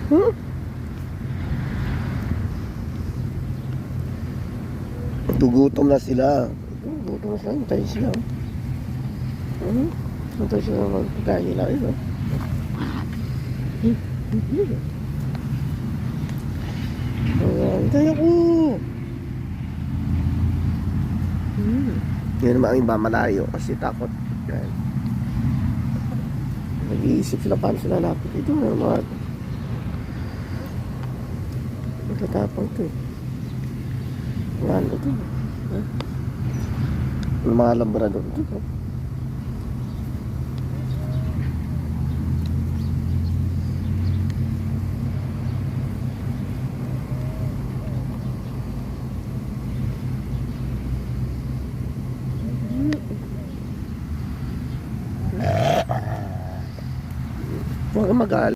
Hmm? Gugutom na sila. Gugutom na sila. Hintayin sila. Hintayin sila magpagkain nila. Hintayin ako. Yan naman ang iba malayo kasi takot. Yan. Nag-iisip sila paano sila lapit. Ito na mga matatapang ito eh. Ano ito? Mga labrador ito. Huwag kang mag-aalala.